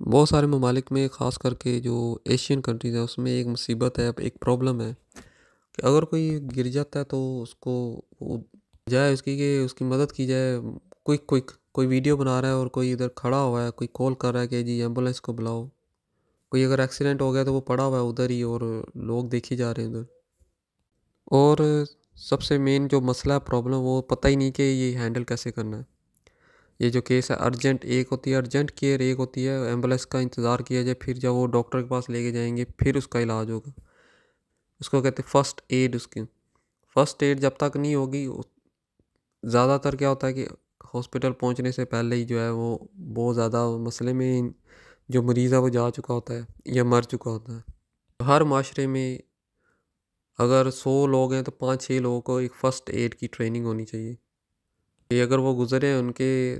बहुत सारे ममालिक में ख़ास करके जो एशियन कंट्रीज़ हैं उसमें एक मुसीबत है, एक प्रॉब्लम है कि अगर कोई गिर जाता है तो उसको वो जाए उसकी कि उसकी मदद की जाए। क्विक क्विक कोई वीडियो बना रहा है और कोई इधर खड़ा हुआ है, कोई कॉल कर रहा है कि जी एम्बुलेंस को बुलाओ। कोई अगर एक्सीडेंट हो गया तो वो पड़ा हुआ है उधर ही और लोग देखे जा रहे हैं उधर। और सबसे मेन जो मसला है, प्रॉब्लम, वो पता ही नहीं कि ये हैंडल कैसे करना है। ये जो केस है, अर्जेंट एक होती है अर्जेंट केयर, एक होती है एम्बुलेंस का इंतज़ार किया जाए, फिर जब वो डॉक्टर के पास लेके जाएंगे फिर उसका इलाज होगा। उसको कहते हैं फ़र्स्ट एड। उसकी फ़र्स्ट एड जब तक नहीं होगी, ज़्यादातर क्या होता है कि हॉस्पिटल पहुंचने से पहले ही जो है वो बहुत ज़्यादा मसले में जो मरीज़ है वो जा चुका होता है या मर चुका होता है। हर माशरे में अगर 100 लोग हैं तो 5-6 लोगों को एक फ़र्स्ट एड की ट्रेनिंग होनी चाहिए कि अगर वो गुज़रे, उनके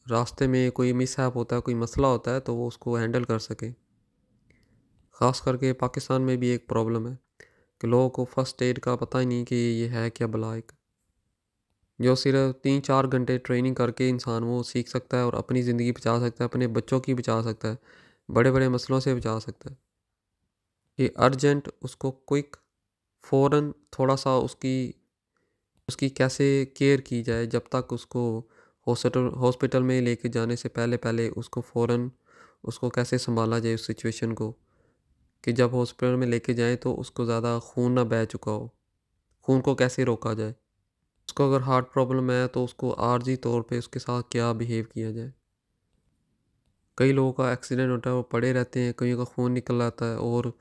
रास्ते में कोई मिसहैप होता है, कोई मसला होता है, तो वो उसको हैंडल कर सके। ख़ास करके पाकिस्तान में भी एक प्रॉब्लम है कि लोगों को फ़र्स्ट एड का पता ही नहीं कि ये है क्या भला। एक जो सिर्फ 3-4 घंटे ट्रेनिंग करके इंसान वो सीख सकता है और अपनी ज़िंदगी बचा सकता है, अपने बच्चों की बचा सकता है, बड़े बड़े मसलों से बचा सकता है। कि अर्जेंट उसको क्विक फ़ौरन थोड़ा सा उसकी उसकी कैसे केयर की जाए, जब तक उसको हॉस्पिटल में लेके जाने से पहले पहले उसको फ़ौरन उसको कैसे संभाला जाए उस सिचुएशन को, कि जब हॉस्पिटल में लेके जाएं तो उसको ज़्यादा खून ना बह चुका हो। खून को कैसे रोका जाए। उसको अगर हार्ट प्रॉब्लम है तो उसको आर्जी तौर पे उसके साथ क्या बिहेव किया जाए। कई लोगों का एक्सीडेंट होता है, वो पड़े रहते हैं, कईयों का खून निकल आता है और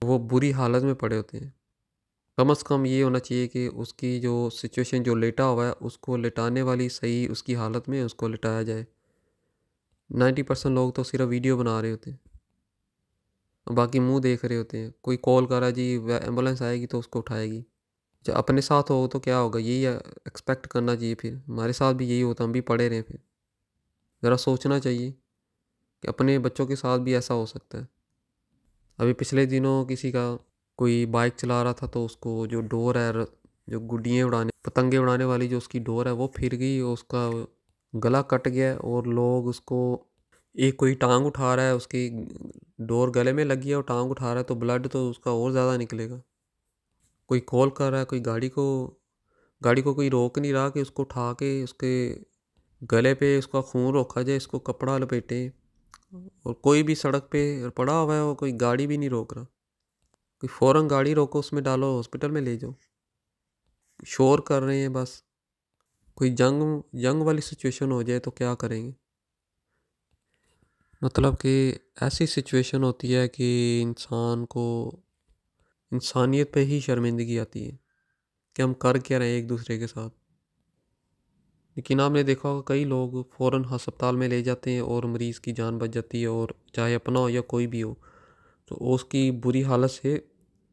वो बुरी हालत में पड़े होते हैं। कम से कम ये होना चाहिए कि उसकी जो सिचुएशन, जो लेटा हुआ है, उसको लेटाने वाली सही उसकी हालत में उसको लिटाया जाए। 90% लोग तो सिर्फ वीडियो बना रहे होते हैं, बाकी मुंह देख रहे होते हैं। कोई कॉल कर रहा है जी एम्बुलेंस आएगी तो उसको उठाएगी। जब अपने साथ हो तो क्या होगा, यही एक्सपेक्ट करना चाहिए। फिर हमारे साथ भी यही होता, हम भी पड़े रहें। फिर ज़रा सोचना चाहिए कि अपने बच्चों के साथ भी ऐसा हो सकता है। अभी पिछले दिनों किसी का कोई बाइक चला रहा था तो उसको जो डोर है, जो गुड्डियाँ उड़ाने पतंगे उड़ाने वाली जो उसकी डोर है वो फिर गई, और उसका गला कट गया। और लोग उसको, एक कोई टांग उठा रहा है, उसकी डोर गले में लगी है और टांग उठा रहा है, तो ब्लड तो उसका और ज़्यादा निकलेगा। कोई कॉल कर रहा है, कोई गाड़ी को कोई रोक नहीं रहा कि उसको उठा के उसके गले पे उसका खून रोका जाए, इसको कपड़ा लपेटे। और कोई भी सड़क पे पड़ा हुआ है और कोई गाड़ी भी नहीं रोक रहा। कोई फ़ौरन गाड़ी रोको, उसमें डालो, हॉस्पिटल में ले जाओ। शोर कर रहे हैं बस। कोई जंग जंग वाली सिचुएशन हो जाए तो क्या करेंगे। मतलब कि ऐसी सिचुएशन होती है कि इंसान को इंसानियत पे ही शर्मिंदगी आती है कि हम कर क्या रहे हैं एक दूसरे के साथ। लेकिन आपने देखा होगा कई लोग फ़ौरन अस्पताल में ले जाते हैं और मरीज़ की जान बच जाती है, और चाहे अपना हो या कोई भी हो, तो उसकी बुरी हालत से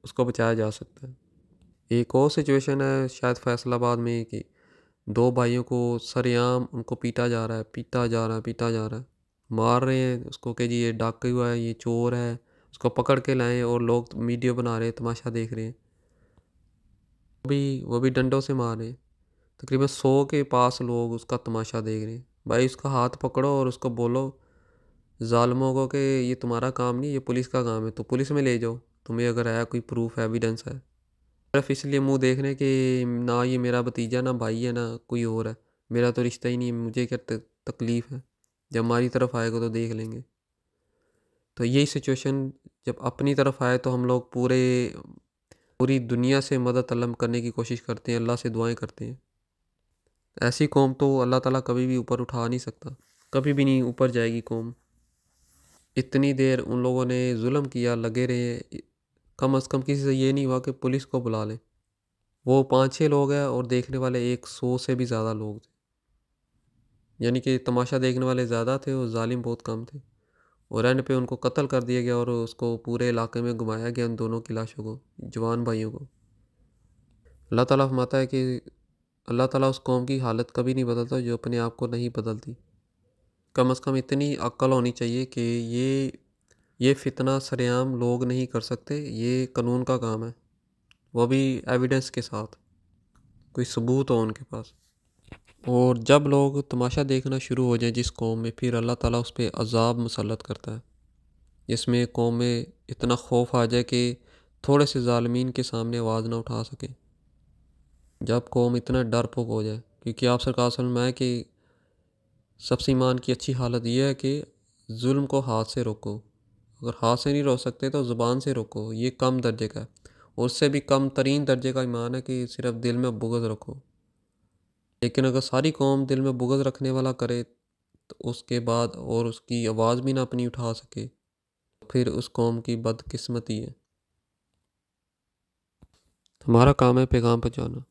उसको बचाया जा सकता है। एक और सिचुएशन है शायद फैसलाबाद में कि दो भाइयों को सरेआम उनको पीटा जा रहा है, पीटा जा रहा है, पीटा जा रहा है। मार रहे हैं उसको कि जी ये डाकू है, ये चोर है, उसको पकड़ के लाएं, और लोग वीडियो बना रहे हैं, तमाशा देख रहे हैं। वो भी डंडों से मार रहे हैं। तकरीबन 100 के पास लोग उसका तमाशा देख रहे हैं। भाई उसका हाथ पकड़ो और उसको बोलो ज़ालिमों को कि ये तुम्हारा काम नहीं, ये पुलिस का काम है, तो पुलिस में ले जाओ, तुम्हें अगर है कोई प्रूफ, एविडेंस है। सिर्फ इसलिए मुंह देख रहे हैं कि ना ये मेरा भतीजा, ना भाई है, ना कोई और है, मेरा तो रिश्ता ही नहीं है, मुझे क्या तकलीफ़ है, जब हमारी तरफ आएगा तो देख लेंगे। तो यही सिचुएशन जब अपनी तरफ आए तो हम लोग पूरी दुनिया से मदद तलब करने की कोशिश करते हैं, अल्लाह से दुआएं करते हैं। ऐसी कौम तो अल्लाह ताला कभी भी ऊपर उठा नहीं सकता, कभी भी नहीं ऊपर जाएगी कौम। इतनी देर उन लोगों ने जुल्म किया, लगे रहे। कम अज़ कम किसी से ये नहीं हुआ कि पुलिस को बुला लें। वो 5-6 लोग हैं और देखने वाले 100 से भी ज़्यादा लोग थे। यानी कि तमाशा देखने वाले ज़्यादा थे और जालिम बहुत कम थे। और एंड पे उनको कत्ल कर दिया गया और उसको पूरे इलाके में घुमाया गया, उन दोनों की लाशों को, जवान भाइयों को। अल्लाह ताला फरमाता है कि अल्लाह ताला उस कौम की हालत कभी नहीं बदलता जो अपने आप को नहीं बदलती। कम से कम इतनी अक्ल होनी चाहिए कि ये फितना सरेआम लोग नहीं कर सकते, ये कानून का काम है, वो भी एविडेंस के साथ, कोई सबूत हो उनके पास। और जब लोग तमाशा देखना शुरू हो जाए जिस कौम में, फिर अल्लाह ताला उस पर अज़ाब मुसल्लत करता है, जिसमें कौम में इतना खौफ आ जाए कि थोड़े से ज़ालिमीन के सामने आवाज़ ना उठा सके। जब कौम इतना डरपोक हो जाए, क्योंकि आप सरकार वसल्लम है कि सबसे ईमान की अच्छी हालत यह है कि जुल्म को हाथ से रोको। अगर हाथ से नहीं रोक सकते तो ज़ुबान से रोको, ये कम दर्जे का है। और उससे भी कम तरीन दर्जे का ईमान है कि सिर्फ दिल में बुग़्ज़ रखो। लेकिन अगर सारी कौम दिल में बुग़्ज़ रखने वाला करे तो उसके बाद और उसकी आवाज़ भी ना अपनी उठा सके, फिर उस कौम की बदकिस्मती है। हमारा काम है पैगाम पहुँचाना।